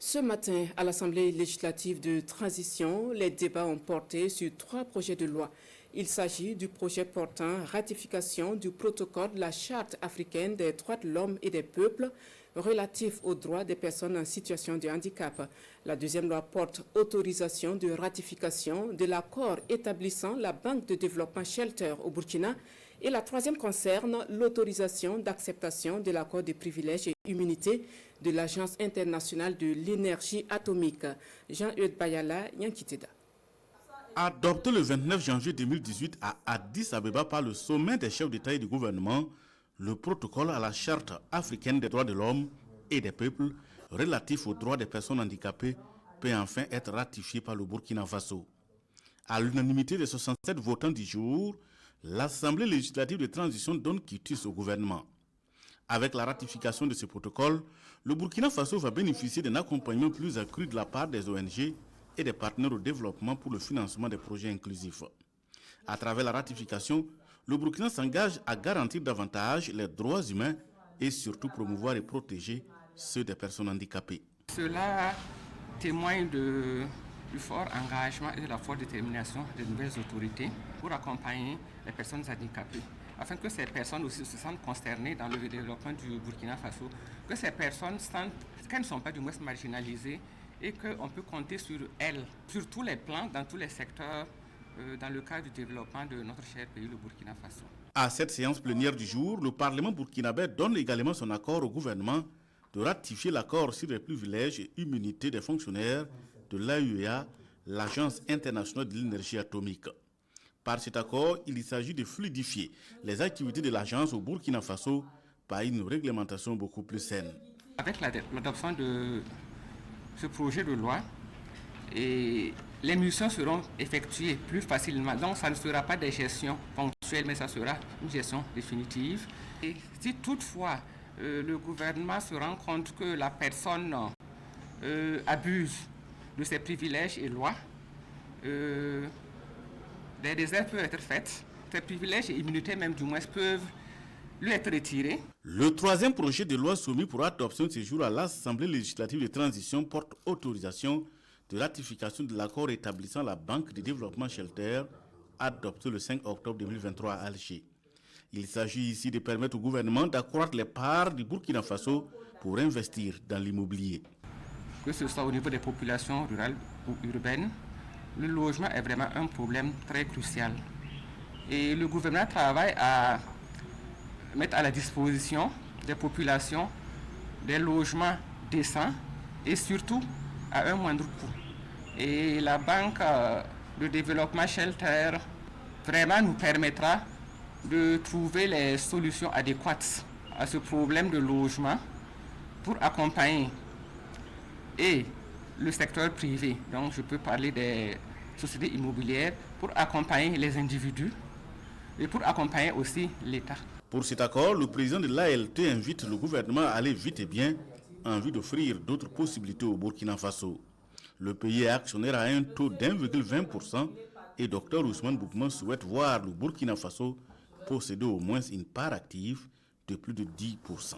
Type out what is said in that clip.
Ce matin, à l'Assemblée législative de transition, les débats ont porté sur 3 projets de loi. Il s'agit du projet portant ratification du protocole de la Charte africaine des droits de l'homme et des peuples relatif aux droits des personnes en situation de handicap. La deuxième loi porte autorisation de ratification de l'accord établissant la Banque de développement Shelter au Burkina. Et la troisième concerne l'autorisation d'acceptation de l'accord de privilèges et immunités de l'Agence internationale de l'énergie atomique. Jean-Eudes Bayala, Yankiteda. Adopté le 29 janvier 2018 à Addis Abeba par le sommet des chefs d'État et de gouvernement, le protocole à la Charte africaine des droits de l'homme et des peuples relatif aux droits des personnes handicapées peut enfin être ratifié par le Burkina Faso. À l'unanimité des 67 votants du jour, l'Assemblée législative de transition donne quitus au gouvernement. Avec la ratification de ce protocole, le Burkina Faso va bénéficier d'un accompagnement plus accru de la part des ONG et des partenaires au développement pour le financement des projets inclusifs. À travers la ratification, le Burkina s'engage à garantir davantage les droits humains et surtout promouvoir et protéger ceux des personnes handicapées. Cela témoigne du fort engagement et de la forte détermination des nouvelles autorités pour accompagner les personnes handicapées, afin que ces personnes aussi se sentent concernées dans le développement du Burkina Faso, que ces personnes sentent qu'elles ne sont pas du moins marginalisées et qu'on peut compter sur elles, sur tous les plans, dans tous les secteurs, dans le cadre du développement de notre cher pays, le Burkina Faso. À cette séance plénière du jour, le Parlement burkinabé donne également son accord au gouvernement de ratifier l'accord sur les privilèges et immunités des fonctionnaires de l'AUEA, l'Agence internationale de l'énergie atomique. Par cet accord, il s'agit de fluidifier les activités de l'agence au Burkina Faso par une réglementation beaucoup plus saine. Avec l'adoption de ce projet de loi, et les missions seront effectuées plus facilement. Donc ça ne sera pas des gestions ponctuelles, mais ça sera une gestion définitive. Et si toutefois le gouvernement se rend compte que la personne abuse de ses privilèges et lois, des réserves peuvent être faites. Ces privilèges et immunités même du moins peuvent lui être retirés. Le troisième projet de loi soumis pour adoption ce jour à l'Assemblée législative de transition porte autorisation de ratification de l'accord établissant la Banque de développement Shelter, adopté le 5 octobre 2023 à Alger. Il s'agit ici de permettre au gouvernement d'accroître les parts du Burkina Faso pour investir dans l'immobilier. Que ce soit au niveau des populations rurales ou urbaines, le logement est vraiment un problème très crucial. Et le gouvernement travaille à mettre à la disposition des populations des logements décents et surtout à un moindre coût. Et la Banque de développement Shelter vraiment nous permettra de trouver les solutions adéquates à ce problème de logement pour accompagner et le secteur privé. Donc je peux parler des sociétés immobilières, pour accompagner les individus et pour accompagner aussi l'État. Pour cet accord, le président de l'ALT invite le gouvernement à aller vite et bien en vue d'offrir d'autres possibilités au Burkina Faso. Le pays est actionnaire à un taux d'1,20% et Dr Ousmane Boukman souhaite voir le Burkina Faso posséder au moins une part active de plus de 10%.